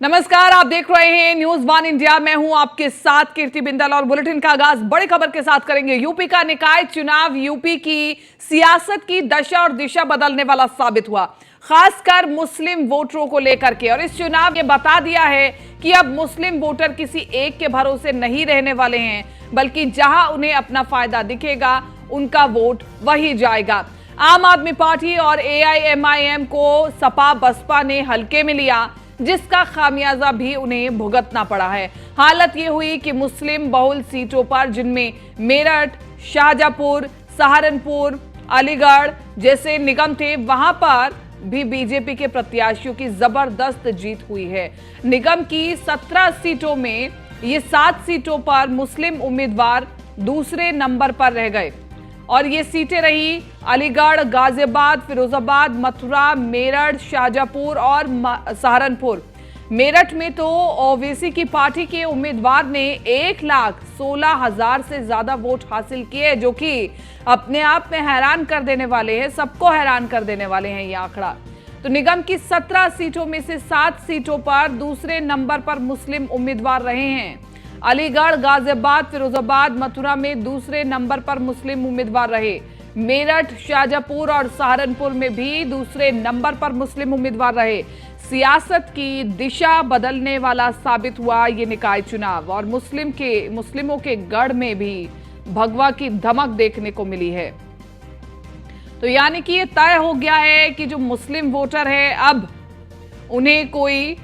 नमस्कार, आप देख रहे हैं न्यूज वन इंडिया। मैं हूं आपके साथ कीर्ति बिंदल और बुलेटिन का आगाज बड़ी खबर के साथ करेंगे। यूपी का निकाय चुनाव यूपी की सियासत की दशा और दिशा बदलने वाला साबित हुआ, खासकर मुस्लिम वोटरों को लेकर के। और इस चुनाव ने बता दिया है कि अब मुस्लिम वोटर किसी एक के भरोसे नहीं रहने वाले हैं, बल्कि जहां उन्हें अपना फायदा दिखेगा उनका वोट वही जाएगा। आम आदमी पार्टी और एआईएमआईएम को सपा बसपा ने हल्के में लिया, जिसका खामियाजा भी उन्हें भुगतना पड़ा है। हालत ये हुई कि मुस्लिम बहुल सीटों पर, जिनमें मेरठ, शाहजहांपुर, सहारनपुर, अलीगढ़ जैसे निगम थे, वहां पर भी बीजेपी के प्रत्याशियों की जबरदस्त जीत हुई है। निगम की 17 सीटों में ये 7 सीटों पर मुस्लिम उम्मीदवार दूसरे नंबर पर रह गए और ये सीटें रही अलीगढ़, गाजियाबाद, फिरोजाबाद, मथुरा, मेरठ, शाहजहांपुर और सहारनपुर। मेरठ में तो ओवैसी की पार्टी के उम्मीदवार ने 1,16,000 से ज्यादा वोट हासिल किए, जो कि अपने आप में हैरान कर देने वाले हैं, सबको हैरान कर देने वाले हैं ये आंकड़ा। तो निगम की 17 सीटों में से 7 सीटों पर दूसरे नंबर पर मुस्लिम उम्मीदवार रहे हैं। अलीगढ़, गाजियाबाद, फिरोजाबाद, मथुरा में दूसरे नंबर पर मुस्लिम उम्मीदवार रहे। मेरठ, शाहजहांपुर और सहारनपुर में भी दूसरे नंबर पर मुस्लिम उम्मीदवार रहे। सियासत की दिशा बदलने वाला साबित हुआ ये निकाय चुनाव और मुस्लिमों के गढ़ में भी भगवा की धमक देखने को मिली है। तो यानी कि ये तय हो गया है कि जो मुस्लिम वोटर है, अब उन्हें कोई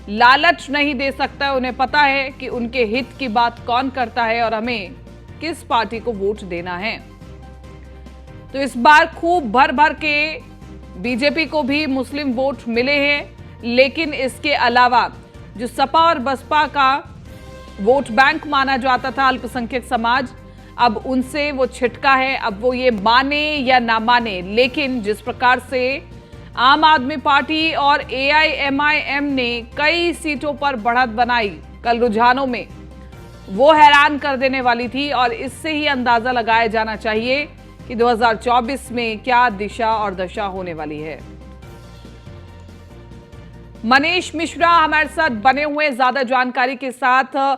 लालच नहीं दे सकता है। उन्हें पता है कि उनके हित की बात कौन करता है और हमें किस पार्टी को वोट देना है। तो इस बार खूब भर भर के बीजेपी को भी मुस्लिम वोट मिले हैं, लेकिन इसके अलावा जो सपा और बसपा का वोट बैंक माना जाता था अल्पसंख्यक समाज, अब उनसे वो छिटका है। अब वो ये माने या ना माने, लेकिन जिस प्रकार से आम आदमी पार्टी और एआईएमआईएम ने कई सीटों पर बढ़त बनाई कल रुझानों में, वो हैरान कर देने वाली थी। और इससे ही अंदाजा लगाया जाना चाहिए कि 2024 में क्या दिशा और दशा होने वाली है। मनीष मिश्रा हमारे साथ बने हुए ज्यादा जानकारी के साथ।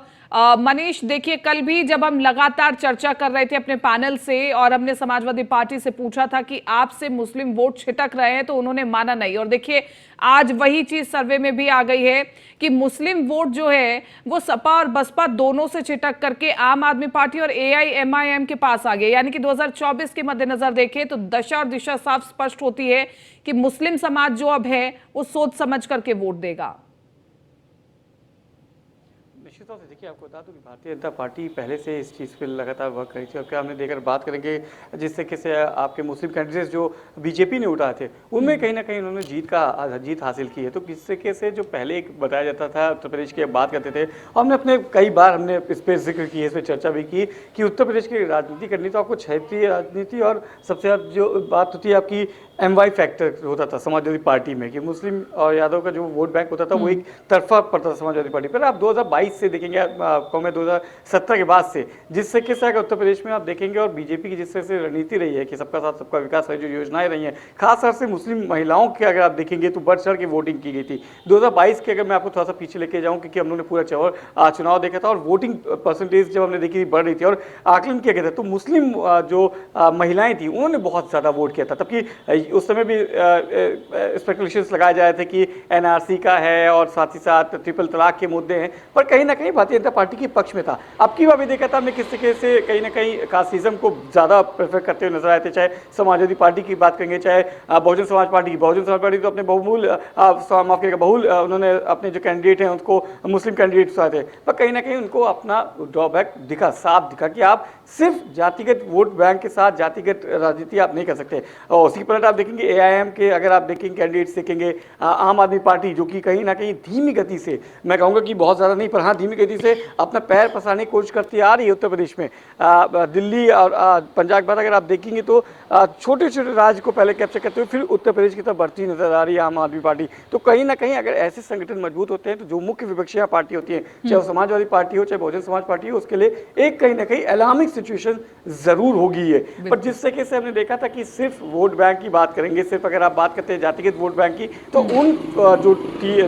मनीष, देखिए, कल भी जब हम लगातार चर्चा कर रहे थे अपने पैनल से और हमने समाजवादी पार्टी से पूछा था कि आपसे मुस्लिम वोट छिटक रहे हैं, तो उन्होंने माना नहीं। और देखिए, आज वही चीज सर्वे में भी आ गई है कि मुस्लिम वोट जो है वो सपा और बसपा दोनों से छिटक करके आम आदमी पार्टी और एआईएमआईएम के पास आ गए। यानी कि 2024 के मद्देनजर देखें तो दशा और दिशा साफ स्पष्ट होती है कि मुस्लिम समाज जो अब है वो सोच समझ करके वोट देगा। निश्चित तौर से देखिए, आपको बता दूं कि भारतीय जनता पार्टी पहले से इस चीज़ पे लगातार वर्क कर रही थी। और क्या हमने देखकर बात करेंगे जिस तरीके से आपके मुस्लिम कैंडिडेट्स जो बीजेपी ने उठाए थे, उनमें कहीं ना कहीं उन्होंने जीत हासिल की है। तो किस तरीके से जो पहले एक बताया जाता था उत्तर प्रदेश की बात करते थे, और हमने अपने कई बार हमने इस पर जिक्र किया, इस पर चर्चा भी की कि उत्तर प्रदेश की राजनीति करनी तो आपको क्षेत्रीय राजनीति, और सबसे ज़्यादा जो बात होती है आपकी MY फैक्टर होता था समाजवादी पार्टी में, कि मुस्लिम और यादव का जो वोट बैंक होता था वो एक तरफा पड़ता था समाजवादी पार्टी पर। आप 2022 से देखेंगे, आपको मैं 2017 के बाद से जिस तरीके से उत्तर प्रदेश में आप देखेंगे, और बीजेपी की जिस तरह से रणनीति रही है कि सबका साथ सबका विकास है, जो योजनाएं रही हैं, खासतौर से मुस्लिम महिलाओं के अगर आप देखेंगे तो बढ़ चढ़ के वोटिंग की गई थी। 2022 के अगर मैं आपको थोड़ा सा पीछे लेके जाऊँ, क्योंकि हम लोगों ने पूरा चुनाव देखा था और वोटिंग परसेंटेज जब हमने देखी बढ़ रही थी और आकलन किया गया था, तो मुस्लिम जो महिलाएं थी उन्होंने बहुत ज़्यादा वोट किया था। तबकि उस समय भी स्पेकुलेशंस लगाए जा रहे थे कि NRC का है और साथ ही साथ ट्रिपल तलाक के मुद्दे हैं, पर कहीं ना कहीं भारतीय जनता पार्टी के पक्ष में था। अब की बार भी देखा था हमने किस तरीके से कहीं ना कहीं कास्टिज्म को ज़्यादा प्रेफर करते हुए नजर आए थे। चाहे समाजवादी पार्टी की बात करेंगे, चाहे बहुजन समाज पार्टी तो अपने बहुल उन्होंने अपने जो कैंडिडेट हैं उनको मुस्लिम कैंडिडेट आए थे, पर कहीं ना कहीं उनको अपना ड्रॉबैक साफ दिखा कि आप सिर्फ जातिगत वोट बैंक के साथ जातिगत राजनीति आप नहीं कर सकते। और उसी पर आप देखेंगे AIM के, अगर आप देखेंगे कैंडिडेट्स देखेंगे, आम आदमी पार्टी जो कि कहीं ना कहीं धीमी गति से, मैं कहूँगा कि बहुत ज़्यादा नहीं, पर हाँ धीमी गति से अपना पैर पसारने की कोशिश करती आ रही है उत्तर प्रदेश में। दिल्ली और पंजाब के बाद अगर आप देखेंगे तो छोटे छोटे राज्य को पहले कैप्चर करते हुए फिर उत्तर प्रदेश की तरफ बढ़ती नजर आ रही है आम आदमी पार्टी। तो कहीं ना कहीं अगर ऐसे संगठन मजबूत होते हैं तो जो मुख्य विपक्षी पार्टी होती है, चाहे वो समाजवादी पार्टी हो चाहे बहुजन समाज पार्टी हो, उसके लिए एक कहीं ना कहीं अलार्मिंग सिचुएशन जरूर होगी है। पर जिस तरीके से हमने देखा था कि सिर्फ वोट बैंक की बात करेंगे, सिर्फ अगर आप बात करते हैं जातिगत वोट बैंक की, तो उन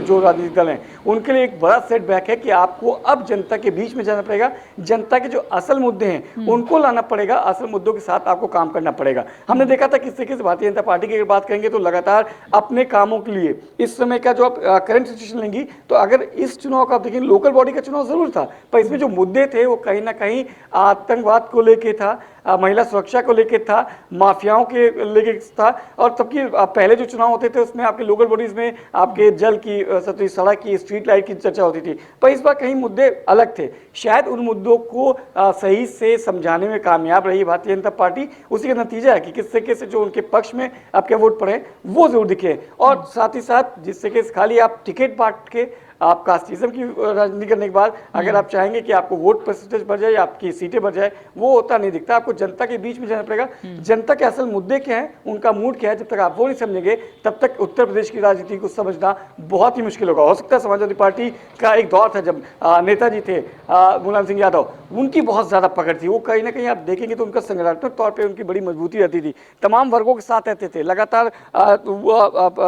जो राजनीतिक दल हैं उनके लिए एक बड़ा सेटबैक है कि आपको अब जनता के बीच में जाना पड़ेगा, जनता के जो असल मुद्दे हैं उनको लाना पड़ेगा, असल मुद्दों के साथ आपको काम करना पड़ेगा। हमने देखा था किस तरीके से भारतीय जनता पार्टी की अगर बात करेंगे तो लगातार अपने कामों के लिए इस समय का जो आप करंट सिचुएशन लेंगी तो अगर इस चुनाव का आप देखेंगे, लोकल बॉडी का चुनाव जरूर था पर इसमें जो मुद्दे थे वो कहीं ना कहीं आतंकवाद को लेके था, महिला सुरक्षा को लेके था, माफियाओं के लेके था। और तबकि पहले जो चुनाव होते थे उसमें आपके लोकल बॉडीज में आपके जल की, सड़क की, स्ट्रीट लाइट की चर्चा होती थी, पर इस बार कहीं मुद्दे अलग थे। शायद उन मुद्दों को सही से समझाने में कामयाब रही भारतीय जनता पार्टी। उसी का नतीजा है कि किस तरीके से जो उनके पक्ष में आपके वोट पड़े वो जरूर दिखे। और साथ ही साथ जिस तरीके से खाली आप टिकट बांट के आप कास्टिज्म की राजनीति करने के बाद अगर आप चाहेंगे कि आपको वोट परसेंटेज बढ़ जाए या आपकी सीटें बढ़ जाए, वो होता नहीं दिखता। आपको जनता के बीच में जाना पड़ेगा, जनता के असल मुद्दे क्या हैं, उनका मूड क्या है, जब तक आप वो नहीं समझेंगे तब तक उत्तर प्रदेश की राजनीति को समझना बहुत ही मुश्किल होगा। हो सकता है समाजवादी पार्टी का एक दौर था जब नेताजी थे मुलायम सिंह यादव, उनकी बहुत ज्यादा पकड़ थी, वो कहीं ना कहीं आप देखेंगे तो उनका संगठनात्मक तौर पर उनकी बड़ी मजबूती रहती थी, तमाम वर्गों के साथ रहते थे, लगातार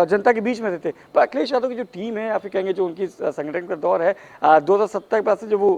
जनता के बीच में रहते थे। पर अखिलेश यादव की जो टीम है या फिर कहेंगे जो उनकी संगठन का दौर है 2017 के बाद से जो वो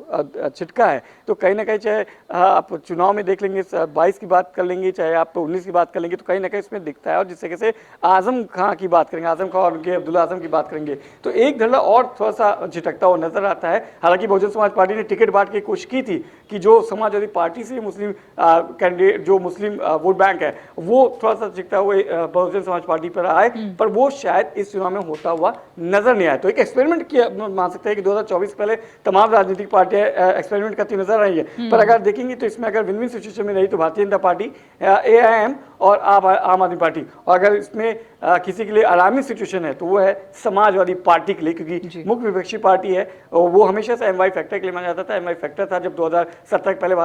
छिटका है, तो कहीं ना कहीं चाहे आप चुनाव में देख लेंगे 22 की बात कर लेंगे, चाहे आप 19 की बात कर लेंगे, तो कहीं ना कहीं इसमें दिखता है। और जिस तरीके से आजम खां की बात करेंगे, आजम खां और उनके अब्दुल्ला आजम की बात करेंगे तो एक धड़ा और थोड़ा सा झिटकता हुआ नजर आता है। हालांकि बहुजन समाज पार्टी ने टिकट बांट की कोशिश की थी कि जो समाजवादी पार्टी से मुस्लिम कैंडिडेट, जो मुस्लिम वोट बैंक है, वो थोड़ा सा झिकता हुआ बहुजन समाज पार्टी पर आए, पर वो शायद इस चुनाव में होता हुआ नजर नहीं आया। तो एक एक्सपेरिमेंट किया मान सकते हैं कि 2024 पहले तमाम राजनीतिक पार्टियां एक्सपेरिमेंट करती नजर आई है। पर अगर देखेंगे तो इसमें अगर विन विन सिचुएशन में रही तो भारतीय जनता पार्टी, AIM और आम आदमी पार्टी, और अगर इसमें किसी के लिए अलार्मिंग सिचुएशन है तो वो है समाजवादी पार्टी के लिए, क्योंकि मुख्य विपक्षी पार्टी है। वो हमेशा से MY फैक्टर के लिए माना जाता था। MY फैक्टर था जब 2017 के पहले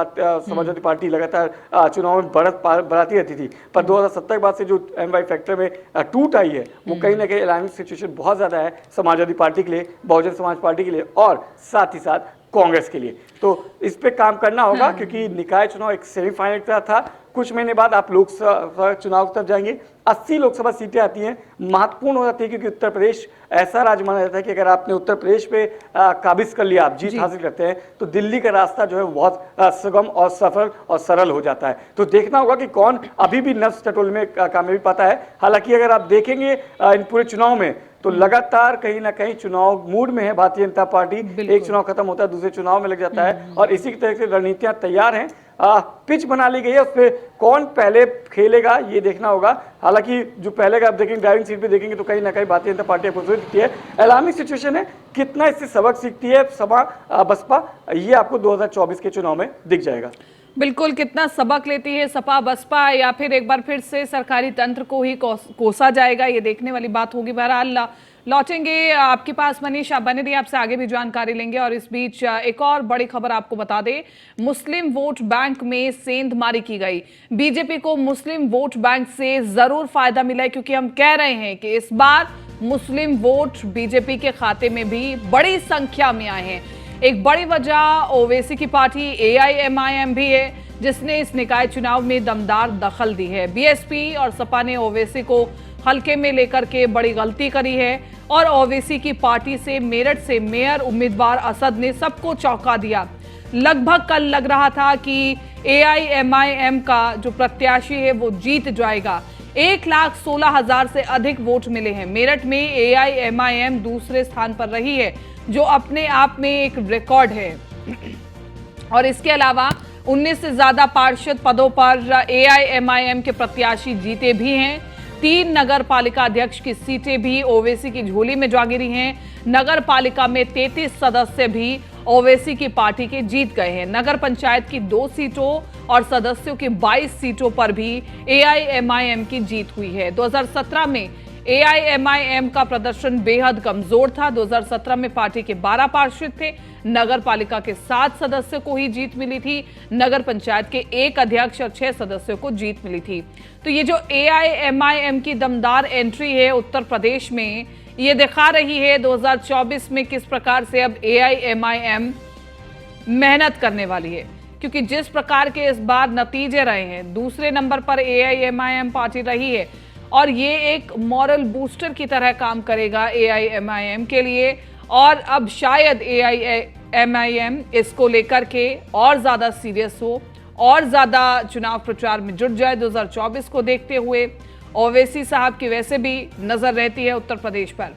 समाजवादी पार्टी लगातार चुनाव में बढ़ाती रहती थी, पर 2017 के बाद से जो MY फैक्टर में टूट आई है वो कहीं ना कहीं अलार्मिंग सिचुएशन बहुत ज्यादा है समाजवादी पार्टी के लिए, बहुजन समाज पार्टी के लिए और साथ ही साथ कांग्रेस के लिए। तो इस पे काम करना होगा क्योंकि निकाय चुनाव एक सेमीफाइनल का था। कुछ महीने बाद आप लोकसभा चुनाव की तरफ जाएंगे, 80 लोकसभा सीटें आती हैं, महत्वपूर्ण हो जाती है क्योंकि उत्तर प्रदेश ऐसा राज्य माना जाता है कि अगर आपने उत्तर प्रदेश पे काबिज कर लिया, आप जीत हासिल करते हैं, तो दिल्ली का रास्ता जो है बहुत सुगम और सफल और सरल हो जाता है। तो देखना होगा कि कौन अभी भी नफ्स टटोल में कामयाबी पाता है। हालांकि अगर आप देखेंगे इन पूरे चुनाव में तो लगातार कहीं ना कहीं चुनाव मूड में है भारतीय जनता पार्टी। एक चुनाव खत्म होता है दूसरे चुनाव में लग जाता है और इसी की तरह से रणनीतियां तैयार हैं। पिच बना ली गई है, उस पर कौन पहले खेलेगा ये देखना होगा। हालांकि जो पहले का आप देखेंगे ड्राइविंग सीट पे देखेंगे तो कहीं ना कहीं भारतीय जनता पार्टी खूबसूरत दिखती है। अलार्मिंग सिचुएशन है, कितना इससे सबक सीखती है बसपा, ये आपको 2024 के चुनाव में दिख जाएगा। बिल्कुल, कितना सबक लेती है सपा बसपा, या फिर एक बार फिर से सरकारी तंत्र को ही कोसा जाएगा, ये देखने वाली बात होगी। बहरहाल लौटेंगे आपके पास मनीष, आप बने रहिए, आपसे आगे भी जानकारी लेंगे। और इस बीच एक और बड़ी खबर आपको बता दें, मुस्लिम वोट बैंक में सेंधमारी की गई। बीजेपी को मुस्लिम वोट बैंक से जरूर फायदा मिला है, क्योंकि हम कह रहे हैं कि इस बार मुस्लिम वोट बीजेपी के खाते में भी बड़ी संख्या में आए हैं। एक बड़ी वजह ओवैसी की पार्टी AIMIM भी है, जिसने इस निकाय चुनाव में दमदार दखल दी है। BSP और सपा ने ओवैसी को हल्के में लेकर के बड़ी गलती करी है और ओवैसी की पार्टी से मेरठ से मेयर उम्मीदवार असद ने सबको चौंका दिया। लगभग कल लग रहा था कि AIMIM का जो प्रत्याशी है वो जीत जाएगा। 1,16,000 से अधिक वोट मिले हैं। मेरठ में AIMIM दूसरे स्थान पर रही है, जो अपने आप में एक रिकॉर्ड है। और इसके अलावा 19 से ज्यादा पार्षद पदों पर AIMIM के प्रत्याशी जीते भी हैं। 3 नगर पालिका अध्यक्ष की सीटें भी ओवैसी की झोली में जा गिरी हैं। नगर पालिका में 33 सदस्य भी ओवैसी की पार्टी के जीत गए हैं। नगर पंचायत की 2 सीटों और सदस्यों की 22 सीटों पर भी AIMIM की जीत हुई है। 2017 में एआईएमआईएम का प्रदर्शन बेहद कमजोर था। 2017 में पार्टी के 12 पार्षद थे, नगर पालिका के 7 सदस्यों को ही जीत मिली थी, नगर पंचायत के 1 अध्यक्ष और 6 सदस्यों को जीत मिली थी। तो ये जो एआईएमआईएम की दमदार एंट्री है उत्तर प्रदेश में, ये दिखा रही है 2024 में किस प्रकार से अब एआईएमआईएम मेहनत करने वाली है, क्योंकि जिस प्रकार के इस बार नतीजे रहे हैं, दूसरे नंबर पर एआईएमआईएम पार्टी रही है और ये एक मॉरल बूस्टर की तरह काम करेगा एआईएमआईएम के लिए। और अब शायद एआईएमआईएम इसको लेकर के और ज्यादा सीरियस हो और ज्यादा चुनाव प्रचार में जुट जाए 2024 को देखते हुए। ओवैसी साहब की वैसे भी नजर रहती है उत्तर प्रदेश पर,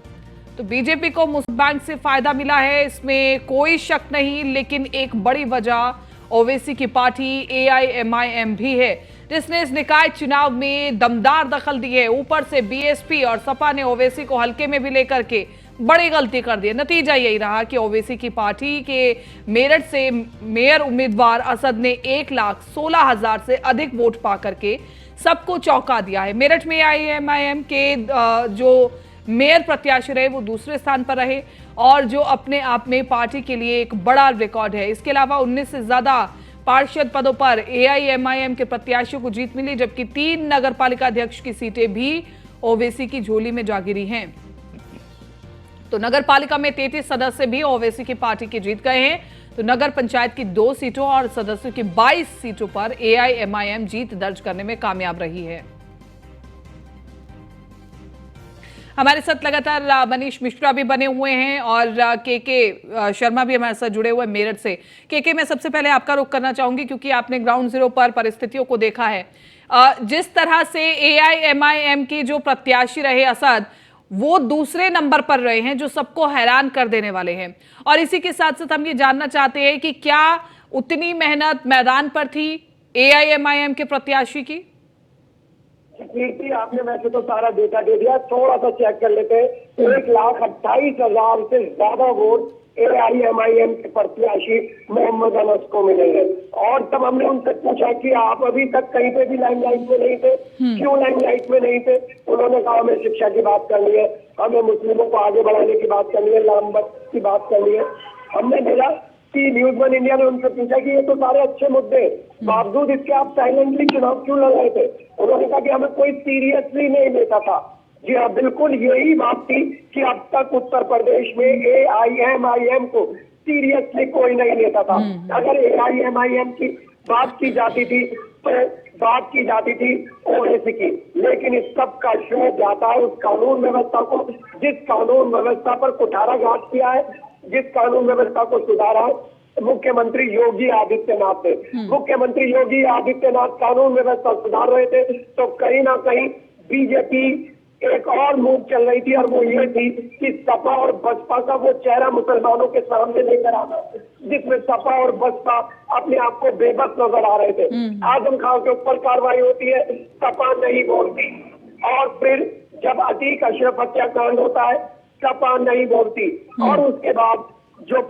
तो बीजेपी को मुस्लिम बैंक से फायदा मिला है, इसमें कोई शक नहीं। लेकिन एक बड़ी वजह ओवैसी की पार्टी एआईएमआईएम भी है, जिसने इस निकाय चुनाव में दमदार दखल दी है। ऊपर से बीएसपी और सपा ने ओवैसी को हल्के में भी लेकर के बड़ी गलती कर दी। नतीजा यही रहा कि ओवैसी की पार्टी के मेरठ से मेयर उम्मीदवार असद ने 1,16,000 से अधिक वोट पा करके सबको चौंका दिया है। मेरठ में एआईएमआईएम के जो मेयर प्रत्याशी रहे वो दूसरे स्थान पर रहे और जो अपने आप में पार्टी के लिए एक बड़ा रिकॉर्ड है। इसके अलावा 19 से ज्यादा पार्षद पदों पर एआईएमआईएम के प्रत्याशियों को जीत मिली, जबकि 3 नगर पालिका अध्यक्ष की सीटें भी ओवैसी की झोली में जा गिरी हैं। तो नगर पालिका में 33 सदस्य भी ओवैसी की पार्टी के जीत गए हैं। तो नगर पंचायत की 2 सीटों और सदस्यों की 22 सीटों पर एआईएमआईएम जीत दर्ज करने में कामयाब रही है। हमारे साथ लगातार मनीष मिश्रा भी बने हुए हैं और के शर्मा भी हमारे साथ जुड़े हुए मेरठ से। के मैं सबसे पहले आपका रुख करना चाहूंगी, क्योंकि आपने ग्राउंड जीरो पर परिस्थितियों को देखा है। जिस तरह से एआईएमआईएम की जो प्रत्याशी रहे असद, वो दूसरे नंबर पर रहे हैं, जो सबको हैरान कर देने वाले हैं। और इसी के साथ साथ हम ये जानना चाहते हैं कि क्या उतनी मेहनत मैदान पर थी एआईएमआईएम के प्रत्याशी की? कीर्ति, आपने वैसे तो सारा डेटा दे दिया, थोड़ा सा चेक कर लेते हैं। 1,28,000 से ज्यादा वोट एआईएमआईएम के प्रत्याशी मोहम्मद अनस को मिले हैं। और तब हमने उनसे पूछा कि आप अभी तक कहीं पे भी लाइमलाइट में नहीं थे, क्यों लाइमलाइट में नहीं थे? उन्होंने कहा हमें शिक्षा की बात करनी है, हमें मुस्लिमों को आगे बढ़ाने की बात करनी है, लामबद की बात करनी है। हमने मिला कि न्यूज वन इंडिया ने उनसे पूछा कि ये तो सारे अच्छे मुद्दे, बावजूद इसके आप साइलेंटली चुनाव क्यों लड़ रहे थे? उन्होंने कहा कि हमें कोई सीरियसली नहीं लेता था। जी हाँ, बिल्कुल यही बात थी कि अब तक उत्तर प्रदेश में एआईएमआईएम को सीरियसली कोई नहीं लेता था। अगर एआईएमआईएम की बात की जाती थी तो बात की जाती थी ओवैसी की, लेकिन इस सब का श्रेय जाता है उस कानून व्यवस्था को, जिस कानून व्यवस्था पर कुठाराघात किया है, जिस कानून व्यवस्था को सुधारा है मुख्यमंत्री योगी आदित्यनाथ ने। मुख्यमंत्री योगी आदित्यनाथ कानून व्यवस्था सुधार रहे थे तो कहीं ना कहीं बीजेपी एक और मूव चल रही थी, और वो ये थी कि सपा और बसपा का वो चेहरा मुसलमानों के सामने लेकर आना, जिसमें सपा और बसपा अपने आप को बेबस नजर आ रहे थे। आजम खान के ऊपर कार्रवाई होती है, सपा नहीं बोलती, और फिर जब अतीक अशरफ हत्याकांड होता है सपा नहीं बोलती, और उसके बाद जो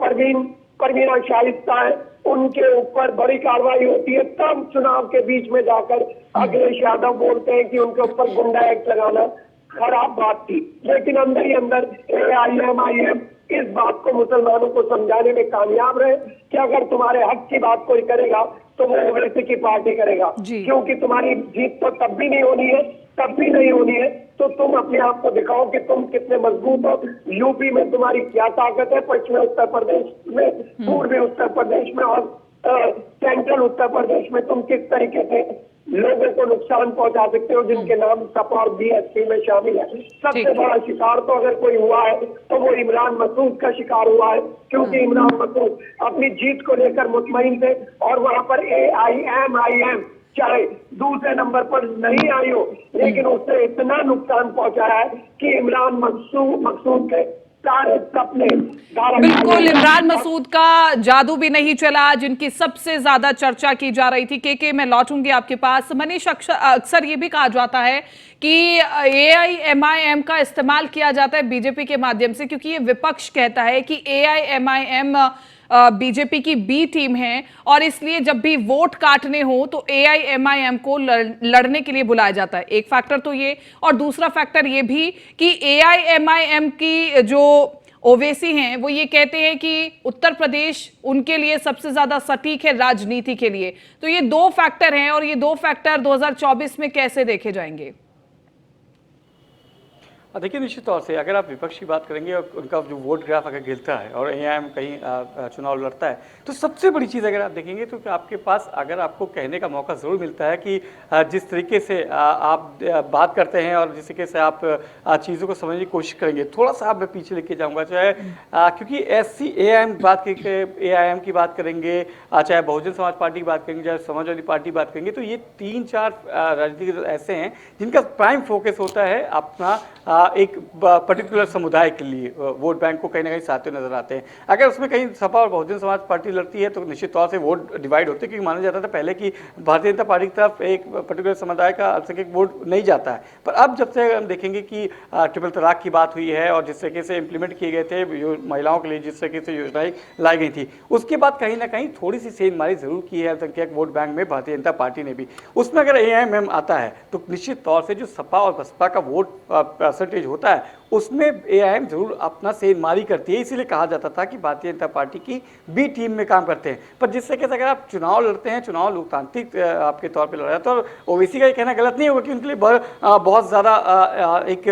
परवीना शाइस्ता है उनके ऊपर बड़ी कार्रवाई होती है। तब चुनाव के बीच में जाकर अखिलेश यादव बोलते हैं कि उनके ऊपर गुंडा एक्ट लगाना खराब बात थी, लेकिन अंदर ही अंदर एआईएमआईएम इस बात को मुसलमानों को समझाने में कामयाब रहे कि अगर तुम्हारे हक की बात कोई करेगा तो वो ओवैसी की पार्टी करेगा, क्योंकि तुम्हारी जीत तो तब भी नहीं होनी है, तब भी नहीं होनी है तो तुम अपने आप को दिखाओ कि तुम कितने मजबूत हो। यूपी में तुम्हारी क्या ताकत है, पश्चिमी उत्तर प्रदेश में, पूर्वी उत्तर प्रदेश में और सेंट्रल उत्तर प्रदेश में तुम किस तरीके से लोगों को नुकसान पहुंचा सकते हो, जिनके नाम सपा और बीएसपी में शामिल है। सबसे बड़ा शिकार तो अगर कोई हुआ है तो वो इमरान मसूद का शिकार हुआ है, क्योंकि इमरान मसूद अपनी जीत को लेकर मुतमईन थे, और वहां पर एआईएमआईएम चाहे दूसरे नंबर पर नहीं आई हो, लेकिन उसने इतना नुकसान पहुंचाया है कि इमरान मसूद के सारे सपने। बिल्कुल, इमरान मसूद का जादू भी नहीं चला, जिनकी सबसे ज्यादा चर्चा की जा रही थी। के मैं लौटूंगी आपके पास। मनीष, अक्सर ये भी कहा जाता है कि एआईएमआईएम का इस्तेमाल किया जाता है बीजेपी के माध्यम से, क्योंकि ये विपक्ष कहता है कि एआईएमआईएम बीजेपी की बी टीम है और इसलिए जब भी वोट काटने हो तो एआईएमआईएम को लड़ने के लिए बुलाया जाता है। एक फैक्टर तो ये, और दूसरा फैक्टर ये भी कि एआईएमआईएम की जो ओवैसी हैं वो ये कहते हैं कि उत्तर प्रदेश उनके लिए सबसे ज्यादा सटीक है राजनीति के लिए। तो ये दो फैक्टर हैं और ये दो फैक्टर 2024 में कैसे देखे जाएंगे? देखिए, निश्चित तौर से अगर आप विपक्ष की बात करेंगे और उनका जो वोट ग्राफ अगर गिरता है और एआईएम कहीं चुनाव लड़ता है तो सबसे बड़ी चीज़ अगर आप देखेंगे तो आपके पास अगर आपको कहने का मौका ज़रूर मिलता है कि जिस तरीके से आप बात करते हैं और जिस तरीके से आप चीज़ों को समझने की कोशिश करेंगे, थोड़ा सा आप मैं पीछे लेके जाऊँगा, चाहे क्योंकि ऐसी एआईएम की बात करेंगे, चाहे बहुजन समाज पार्टी की बात करेंगे, चाहे समाजवादी पार्टी की बात करेंगे, तो ये 3-4 राजनीतिक ऐसे हैं जिनका प्राइम फोकस होता है अपना एक पर्टिकुलर समुदाय के लिए वोट बैंक को कहीं ना कहीं साथ नजर आते हैं। अगर उसमें कहीं सपा और बहुजन समाज पार्टी लड़ती है तो निश्चित तौर से वोट डिवाइड होते हैं, क्योंकि माना जाता था पहले कि भारतीय जनता पार्टी की तरफ एक पर्टिकुलर समुदाय का अल्पसंख्यक वोट नहीं जाता है। पर अब जब से हम देखेंगे कि ट्रिपल तलाक की बात हुई है और जिस तरीके से इंप्लीमेंट किए गए थे महिलाओं के लिए, जिस तरीके से योजनाएं लाई गई थी, उसके बाद कहीं ना कहीं थोड़ी सी सेंधमारी जरूर की है अल्पसंख्यक वोट बैंक में भारतीय जनता पार्टी ने भी। उसमें अगर एआईएमआईएम आता है तो निश्चित तौर से जो सपा और बसपा का वोट परसेंटेज होता है उसमें एआईएम जरूर अपना सेंधमारी करती है। इसीलिए कहा जाता था कि भारतीय जनता पार्टी की बी टीम में काम करते हैं। पर जिससे कि अगर आप चुनाव लड़ते हैं, चुनाव लोकतांत्रिक आपके तौर पे लड़ रहे हैं, तो ओवैसी का ये कहना गलत नहीं होगा कि उनके लिए बहुत ज़्यादा एक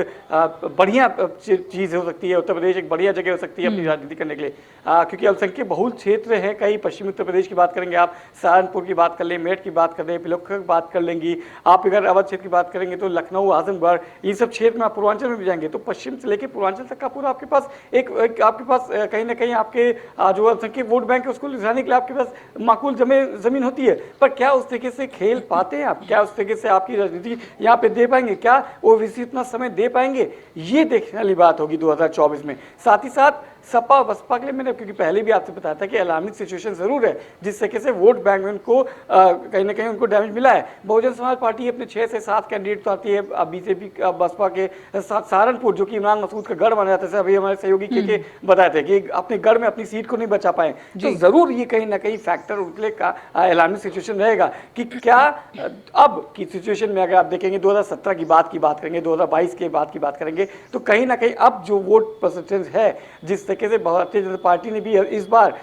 बढ़िया चीज़ हो सकती है, उत्तर प्रदेश एक बढ़िया जगह हो सकती है अपनी राजनीति करने के लिए, क्योंकि अल्पसंख्यक बहुल क्षेत्र है। कई पश्चिमी उत्तर प्रदेश की बात करेंगे आप, सहारनपुर की बात कर लें, मेरठ की बात कर लें, पिलोखा की बात कर लेंगी आप, अगर अवध क्षेत्र की बात करेंगे तो लखनऊ, आजमगढ़, ये सब क्षेत्र में आप पूर्वांचल में भी जाएंगे तो पश्चिम से लेकर पूर्वांचल तक का पूरा आपके पास एक आपके पास कहीं ना कहीं आपके जो अल्पसंख्यक वोट बैंक है उसको लिजाने के लिए आपके पास माकूल जमीन होती है। पर क्या उस तरीके से खेल पाते हैं आप? क्या उस तरीके से आपकी राजनीति यहाँ पे दे पाएंगे? क्या ओवैसी इतना समय दे पाएंगे? ये देखने वाली बात होगी 2024 में। साथ ही साथ सपा बसपा के लिए मैंने क्योंकि पहले भी आपसे बताया था कि अलार्मिंग सिचुएशन जरूर है, जिस तरीके से वोट बैंक में उनको कहीं ना कहीं उनको डैमेज मिला है। बहुजन समाज पार्टी अपने 6 से 7 कैंडिडेट तो आती है, बीजेपी बसपा के साथ सहारनपुर जो कि इमरान मसूद का गढ़ माना जाता है, अभी हमारे सहयोगी के बताए थे कि अपने गढ़ में अपनी सीट को नहीं बचा पाए, तो जरूर ये कहीं ना कहीं फैक्टर उनके लिए अलार्मिंग सिचुएशन रहेगा कि क्या अब की सिचुएशन में अगर आप देखेंगे 2017 की बात करेंगे, 2022 के बाद की बात करेंगे, तो कहीं ना कहीं अब जो वोट परसेंटेज है जिस तरीके से भारतीय जनता पार्टी ने भी इस बार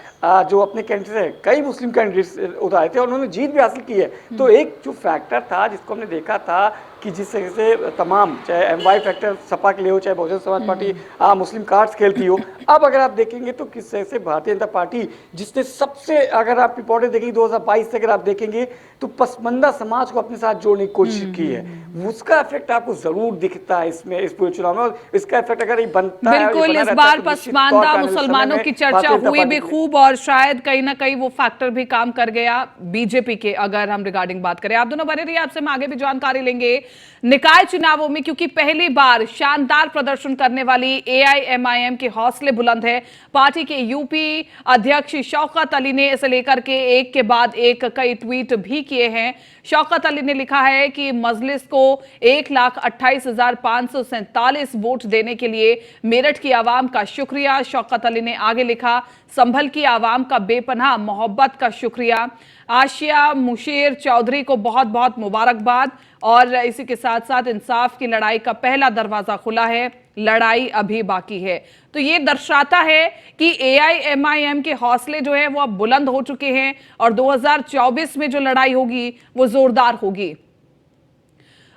जो अपने कैंडिडेट है, कई मुस्लिम कैंडिडेट्स उतारे थे और उन्होंने जीत भी हासिल की है। तो एक जो फैक्टर था जिसको हमने देखा था कि जिस तरह से तमाम, चाहे एमवाई फैक्टर सपा के लिए हो, चाहे बहुजन समाज पार्टी मुस्लिम कार्ड्स खेलती हो, अब अगर आप देखेंगे तो किस तरह से भारतीय जनता पार्टी जिसने सबसे, अगर आप रिपोर्टें देखेंगे 2022 से अगर आप देखेंगे तो पसमंदा समाज को अपने साथ जोड़ने की कोशिश की है, उसका इफेक्ट आपको जरूर दिखता है इसमें, इस पूरे चुनाव में। और इसका इफेक्ट अगर ये बनता है, बिल्कुल, इस बार पसमानदा मुसलमानों की चर्चा हुई भी खूब और शायद कहीं ना कहीं वो फैक्टर भी काम कर गया बीजेपी के, अगर हम रिगार्डिंग बात करें। आप दोनों बने रहिए, आपसे हम आगे भी जानकारी लेंगे निकाय चुनावों में, क्योंकि पहली बार शानदार प्रदर्शन करने वाली एआईएमआईएम के हौसले बुलंद है। पार्टी के यूपी अध्यक्ष शौकत अली ने इसे लेकर के एक के बाद एक कई ट्वीट भी किए हैं। शौकत अली ने लिखा है कि मजलिस को 1,28,547 वोट देने के लिए मेरठ की आवाम का शुक्रिया। शौकत अली ने आगे लिखा, संभल की आवाम का बेपनाह मोहब्बत का शुक्रिया। आशिया मुशीर चौधरी को बहुत बहुत मुबारकबाद। और इसी के साथ साथ इंसाफ की लड़ाई का पहला दरवाजा खुला है, लड़ाई अभी बाकी है। तो ये दर्शाता है कि एआईएमआईएम के हौसले जो है वो अब बुलंद हो चुके हैं और 2024 में जो लड़ाई होगी वो जोरदार होगी।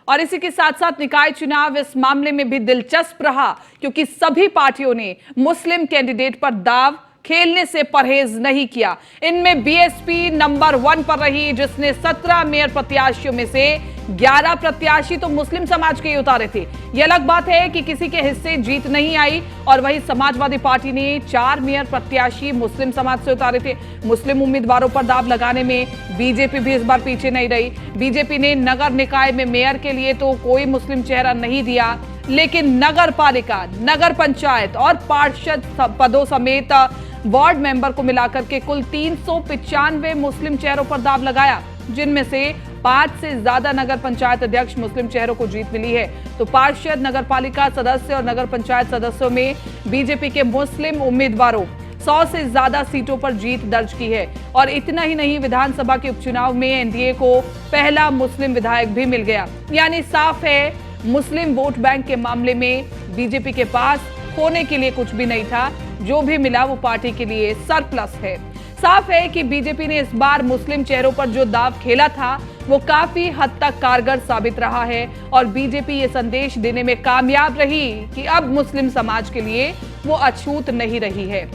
और इसी के साथ साथ निकाय चुनाव इस मामले में भी दिलचस्प रहा, क्योंकि सभी पार्टियों ने मुस्लिम कैंडिडेट पर दाव खेलने से परहेज नहीं किया। इनमें बीएसपी नंबर 1 पर रही, जिसने 17 मेयर प्रत्याशियों में से 11 प्रत्याशी तो मुस्लिम समाज के ही उतारे थे। यह अलग बात है कि किसी के हिस्से जीत नहीं आई, और वही समाजवादी पार्टी ने 4 मेयर प्रत्याशी मुस्लिम समाज से उतारे थे। मुस्लिम उम्मीदवारों पर दाव लगाने में बीजेपी भी इस बार पीछे नहीं रही। बीजेपी ने नगर निकाय में मेयर के लिए तो कोई मुस्लिम चेहरा नहीं दिया, लेकिन नगर पालिका, नगर पंचायत और पार्षद पदों समेत वार्ड मेंबर को मिलाकर के कुल 395 मुस्लिम चेहरों पर दाव लगाया, जिनमें से 5 से ज्यादा नगर पंचायत अध्यक्ष मुस्लिम चेहरों को जीत मिली है। तो पार्षद, नगर पालिका सदस्य और नगर पंचायत सदस्यों में बीजेपी के मुस्लिम उम्मीदवारों 100 से ज्यादा सीटों पर जीत दर्ज की है। और इतना ही नहीं, विधानसभा के उपचुनाव में एनडीए को पहला मुस्लिम विधायक भी मिल गया। यानी साफ है, मुस्लिम वोट बैंक के मामले में बीजेपी के पास खोने के लिए कुछ भी नहीं था। जो भी मिला वो पार्टी के लिए सरप्लस है। साफ है कि बीजेपी ने इस बार मुस्लिम चेहरों पर जो दाव खेला था वो काफी हद तक कारगर साबित रहा है और बीजेपी ये संदेश देने में कामयाब रही कि अब मुस्लिम समाज के लिए वो अछूत नहीं रही है।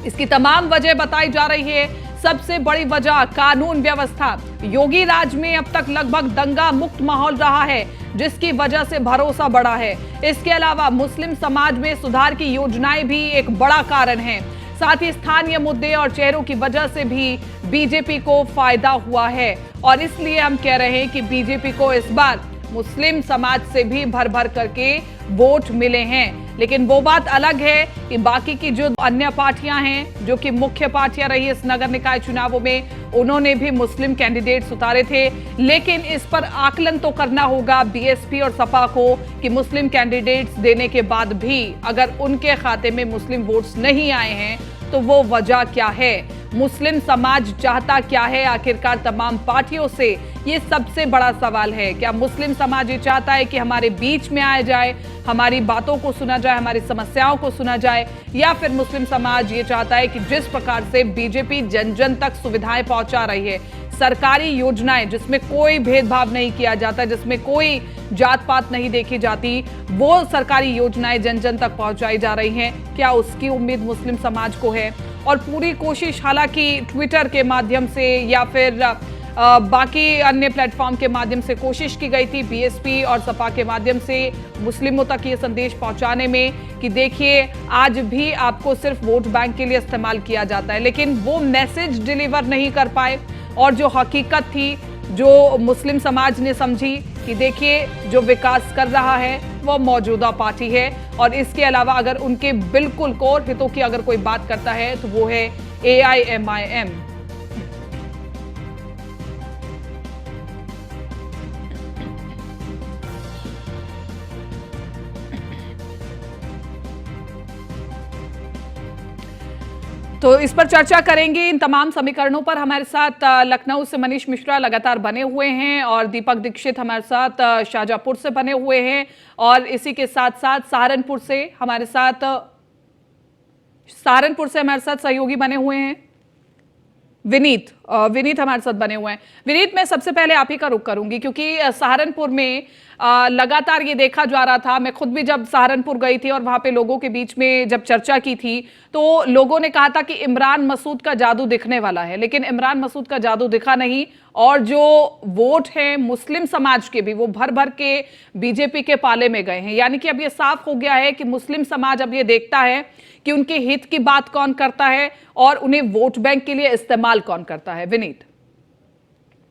इसकी तमाम वजह बताई जा रही है। सबसे बड़ी वजह कानून व्यवस्था। योगी राज में अब तक लगभग दंगा मुक्त माहौल रहा है, जिसकी वजह से भरोसा बढ़ा है। इसके अलावा मुस्लिम समाज में सुधार की योजनाएं भी एक बड़ा कारण है। साथ ही स्थानीय मुद्दे और चेहरों की वजह से भी बीजेपी को फायदा हुआ है और इसलिए हम कह रहे हैं कि बीजेपी को इस बार मुस्लिम समाज से भी भर भर करके वोट मिले हैं। लेकिन वो बात अलग है कि बाकी की जो अन्य पार्टियां हैं, जो कि मुख्य पार्टियां रही इस नगर निकाय चुनावों में, उन्होंने भी मुस्लिम कैंडिडेट्स उतारे थे। लेकिन इस पर आकलन तो करना होगा बीएसपी और सपा को कि मुस्लिम कैंडिडेट्स देने के बाद भी अगर उनके खाते में मुस्लिम वोट्स नहीं आए हैं तो वो वजह क्या है, मुस्लिम समाज चाहता क्या है आखिरकार तमाम पार्टियों से, ये सबसे बड़ा सवाल है। क्या मुस्लिम समाज ये चाहता है कि हमारे बीच में आया जाए, हमारी बातों को सुना जाए, हमारी समस्याओं को सुना जाए, या फिर मुस्लिम समाज ये चाहता है कि जिस प्रकार से बीजेपी जन जन तक सुविधाएं पहुंचा रही है, सरकारी योजनाएं जिसमें कोई भेदभाव नहीं किया जाता, जिसमें कोई जात पात नहीं देखी जाती, वो सरकारी योजनाएं जन जन तक पहुंचाई जा रही हैं, क्या उसकी उम्मीद मुस्लिम समाज को है? और पूरी कोशिश हालांकि ट्विटर के माध्यम से या फिर बाकी अन्य प्लेटफॉर्म के माध्यम से कोशिश की गई थी बीएसपी और सपा के माध्यम से मुस्लिमों तक ये संदेश पहुंचाने में कि देखिए आज भी आपको सिर्फ वोट बैंक के लिए इस्तेमाल किया जाता है, लेकिन वो मैसेज डिलीवर नहीं कर पाए। और जो हकीकत थी, जो मुस्लिम समाज ने समझी कि देखिए जो विकास कर रहा है वो मौजूदा पार्टी है और इसके अलावा अगर उनके बिल्कुल कोर हितों की अगर कोई बात करता है तो वो है AIMIM। तो इस पर चर्चा करेंगे, इन तमाम समीकरणों पर। हमारे साथ लखनऊ से मनीष मिश्रा लगातार बने हुए हैं और दीपक दीक्षित हमारे साथ शाहजहांपुर से बने हुए हैं और इसी के साथ साथ सहारनपुर से हमारे साथ सहयोगी बने हुए हैं विनीत हमारे साथ बने हुए हैं। विनीत, मैं सबसे पहले आप ही का रुख करूंगी क्योंकि सहारनपुर में लगातार ये देखा जा रहा था, मैं खुद भी जब सहारनपुर गई थी और वहां पे लोगों के बीच में जब चर्चा की थी तो लोगों ने कहा था कि इमरान मसूद का जादू दिखने वाला है, लेकिन इमरान मसूद का जादू दिखा नहीं और जो वोट हैं मुस्लिम समाज के भी वो भर भर के बीजेपी के पाले में गए हैं। यानी कि अब ये साफ हो गया है कि मुस्लिम समाज अब ये देखता है कि उनके हित की बात कौन करता है और उन्हें वोट बैंक के लिए इस्तेमाल कौन करता है। विनीत,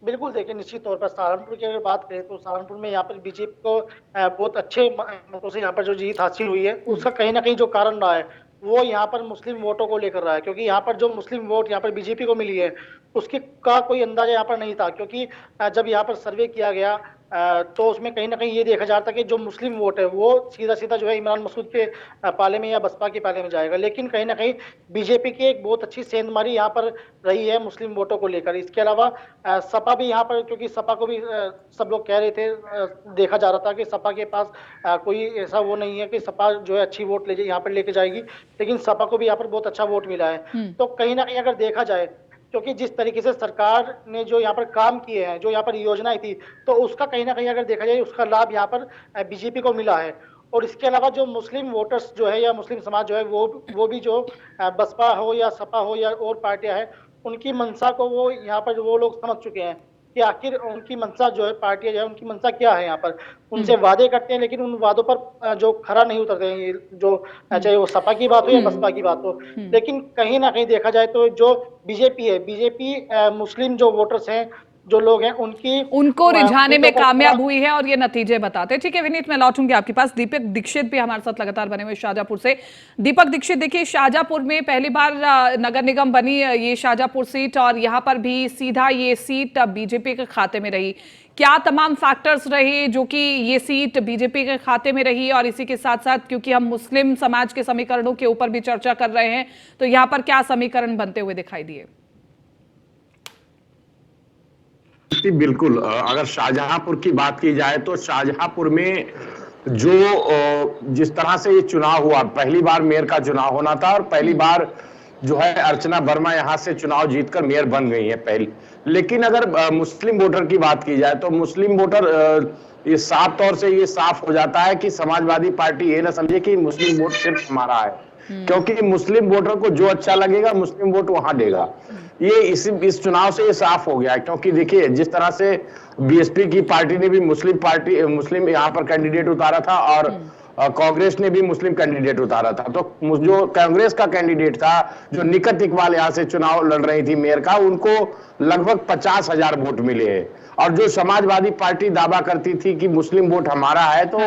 बिल्कुल, देखिए निश्चित तौर पर सहारनपुर की अगर बात करें तो सहारनपुर में यहाँ पर बीजेपी को बहुत अच्छे मतों से यहाँ पर जो जीत हासिल हुई है, उसका कहीं ना कहीं जो कारण रहा है वो यहाँ पर मुस्लिम वोटों को लेकर रहा है। क्योंकि यहाँ पर जो मुस्लिम वोट यहाँ पर बीजेपी को मिली है उसके का कोई अंदाजा यहाँ पर नहीं था। क्योंकि जब यहाँ पर सर्वे किया गया तो उसमें कहीं ना कहीं ये देखा जाता कि जो मुस्लिम वोट है वो सीधा सीधा जो है इमरान मसूद के पाले में या बसपा के पाले में जाएगा। लेकिन कहीं ना कहीं बीजेपी की एक बहुत अच्छी सेंधमारी यहाँ पर रही है मुस्लिम वोटों को लेकर। इसके अलावा सपा भी यहाँ पर, क्योंकि सपा को भी सब लोग कह रहे थे, देखा जा रहा था कि सपा के पास कोई ऐसा वो नहीं है कि सपा जो है अच्छी वोट यहाँ पर लेके जाएगी, लेकिन सपा को भी यहाँ पर बहुत अच्छा वोट मिला है। तो कहीं ना कहीं अगर देखा जाए, क्योंकि जिस तरीके से सरकार ने जो यहाँ पर काम किए हैं, जो यहाँ पर योजनाएं थी, तो उसका कहीं ना कहीं अगर देखा जाए उसका लाभ यहाँ पर बीजेपी को मिला है। और इसके अलावा जो मुस्लिम वोटर्स जो है या मुस्लिम समाज जो है वो भी जो बसपा हो या सपा हो या और पार्टियां हैं, उनकी मंशा को वो यहाँ पर वो लोग समझ चुके हैं कि आखिर उनकी मंशा जो है, पार्टियां जो है उनकी मंशा क्या है। यहाँ पर उनसे वादे करते हैं लेकिन उन वादों पर जो खरा नहीं उतरते हैं, ये जो चाहे वो सपा की बात हो या बसपा की बात हो। लेकिन कहीं ना कहीं देखा जाए तो जो बीजेपी है, बीजेपी मुस्लिम जो वोटर्स हैं जो लोग हैं उनको रिझाने में उनको कामयाब हुई है और ये नतीजे बताते हैं। ठीक है विनीत, मैं लौटूंगी आपके पास। दीपक दीक्षित भी हमारे साथ लगातार बने हुए शाहजहांपुर से। दीपक दीक्षित, देखिए शाहजहांपुर में पहली बार नगर निगम बनी ये शाहजहांपुर सीट, और यहाँ पर भी सीधा ये सीट बीजेपी के खाते में रही। क्या तमाम फैक्टर्स रहे जो कि ये सीट बीजेपी के खाते में रही? और इसी के साथ साथ क्योंकि हम मुस्लिम समाज के समीकरणों के ऊपर भी चर्चा कर रहे हैं, तो यहाँ पर क्या समीकरण बनते हुए दिखाई दिए? बिल्कुल, अगर शाहजहांपुर की बात की जाए तो शाहजहांपुर में जो जिस तरह से ये चुनाव हुआ, पहली बार मेयर का चुनाव होना था और पहली बार जो है अर्चना वर्मा यहां से चुनाव जीतकर मेयर बन गई है पहली। लेकिन अगर मुस्लिम वोटर की बात की जाए तो मुस्लिम वोटर ये साफ तौर से ये साफ हो जाता है कि समाजवादी पार्टी ये ना समझे कि मुस्लिम वोट सिर्फ हमारा है, क्योंकि मुस्लिम वोटर को जो अच्छा लगेगा मुस्लिम वोट वहां देगा। ये इस चुनाव से ये साफ हो गया है, क्योंकि देखिए जिस तरह से बीएसपी की पार्टी ने भी मुस्लिम यहाँ पर कैंडिडेट उतारा था और कांग्रेस ने भी मुस्लिम कैंडिडेट उतारा था, तो जो कांग्रेस का कैंडिडेट था जो निकट इकबाल यहाँ से चुनाव लड़ रही थी मेयर का, उनको लगभग 50,000 वोट मिले हैं। और जो समाजवादी पार्टी दावा करती थी कि मुस्लिम वोट हमारा है, तो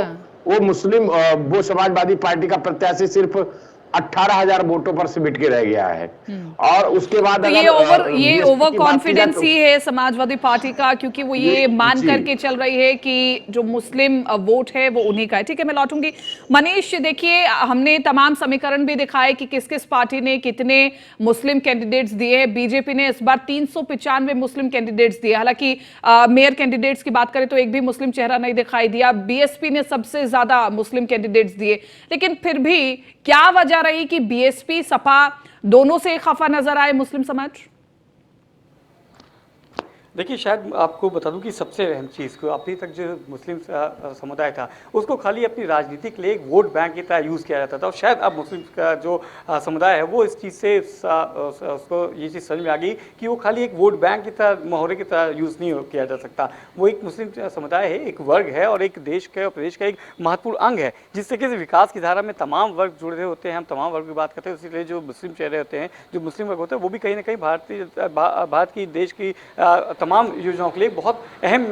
वो समाजवादी पार्टी का प्रत्याशी सिर्फ 18,000 वोटों पर सिमट के रह गया है। और उसके बाद तो ये ओवर कॉन्फिडेंस ही है समाजवादी पार्टी का, क्योंकि वो ये मान करके चल रही है कि जो मुस्लिम वोट है वो उन्हीं का है। ठीक है, मैं लौटूंगी। मनीष, देखिए हमने तमाम समीकरण भी दिखाए कि किस किस पार्टी ने कितने मुस्लिम कैंडिडेट्स दिए। बीजेपी ने इस बार 395 मुस्लिम कैंडिडेट्स दिए। हालांकि मेयर कैंडिडेट्स की बात करें तो एक भी मुस्लिम चेहरा नहीं दिखाई दिया। बीएसपी ने सबसे ज्यादा मुस्लिम कैंडिडेट्स दिए, लेकिन फिर भी क्या वजह रही कि बीएसपी सपा दोनों से खफा नजर आए मुस्लिम समाज? देखिए, शायद आपको बता दूं कि सबसे अहम चीज़ को अभी तक जो मुस्लिम समुदाय था उसको खाली अपनी राजनीति के लिए एक वोट बैंक की तरह यूज़ किया जाता था, और शायद अब मुस्लिम का जो समुदाय है वो इस चीज़ से उसको ये चीज़ समझ में आ गई कि वो खाली एक वोट बैंक की तरह, मोहरे की तरह यूज़ नहीं किया जा सकता। वो एक मुस्लिम समुदाय है, एक वर्ग है और एक देश का और प्रदेश का एक महत्वपूर्ण अंग है, जिस तरीके से विकास की धारा में तमाम वर्ग जुड़े होते हैं। हम तमाम वर्ग की बात करते हैं, इसीलिए जो मुस्लिम चेहरे होते हैं, जो मुस्लिम वर्ग होते हैं, वो भी कहीं ना कहीं भारत की देश की तमाम योजनाओं के लिए बहुत अहम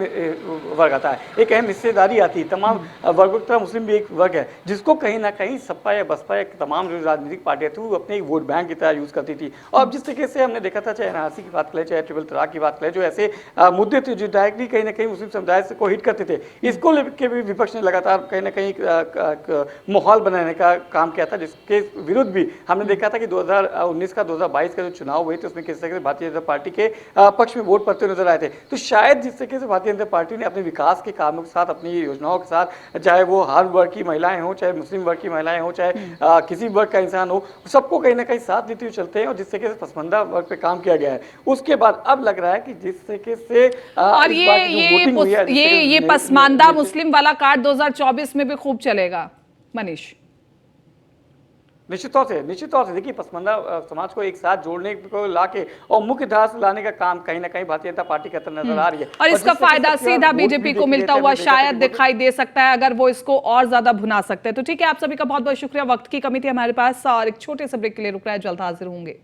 वर्ग आता है, एक अहम हिस्सेदारी आती है। तमाम वर्गों की तरह मुस्लिम भी एक वर्ग है जिसको कहीं ना कहीं सपा या बसपा या तमाम जो राजनीतिक पार्टियां थी वो अपने एक वोट बैंक की तरह यूज़ करती थी। और अब जिस तरीके से हमने देखा था, चाहे एनआरसी की बात करें, चाहे ट्रिपल तलाक की बात करें, जो ऐसे मुद्दे थे जो डायरेक्टली कहीं ना कहीं मुस्लिम समुदाय को हिट करते थे, इसको लेकर भी विपक्ष ने लगातार कहीं ना कहीं माहौल बनाने का काम किया था, जिसके विरुद्ध भी हमने देखा था कि 2019 का 2022 का जो चुनाव हुए थे उसमें किस तरह से भारतीय जनता पार्टी के पक्ष में वोट पड़ते नजर आए थे। तो शायद जिस तरीके से भारतीय जनता पार्टी ने अपने विकास के कामों के साथ, अपनी योजनाओं के साथ, चाहे वो हर वर्ग की महिलाएं हो, चाहे मुस्लिम वर्ग की महिलाएं हो, चाहे किसी वर्ग का इंसान हो, सबको कहीं ना कहीं साथ लेते हुए चलते हैं, और जिस तरीके से पसमानदा वर्ग पे काम किया गया है, उसके बाद अब लग रहा है कि जिस तरीके से और ये पसमानदा मुस्लिम वाला कार्ड 2024 में भी खूब चलेगा मनीष। निश्चित तौर से देखिए, पसमानदा समाज को एक साथ जोड़ने को लाके और मुख्य धारा से लाने का काम कहीं ना कहीं भारतीय जनता पार्टी का नजर आ रही है, और इसका फायदा सीधा बीजेपी को मिलता हुआ शायद दिखाई दे सकता है अगर वो इसको और ज्यादा भुना सकते हैं। तो ठीक है, आप सभी का बहुत बहुत शुक्रिया। वक्त की कमी थी हमारे पास और एक छोटे से ब्रेक के लिए रुक रहा है, जल्द हाजिर होंगे।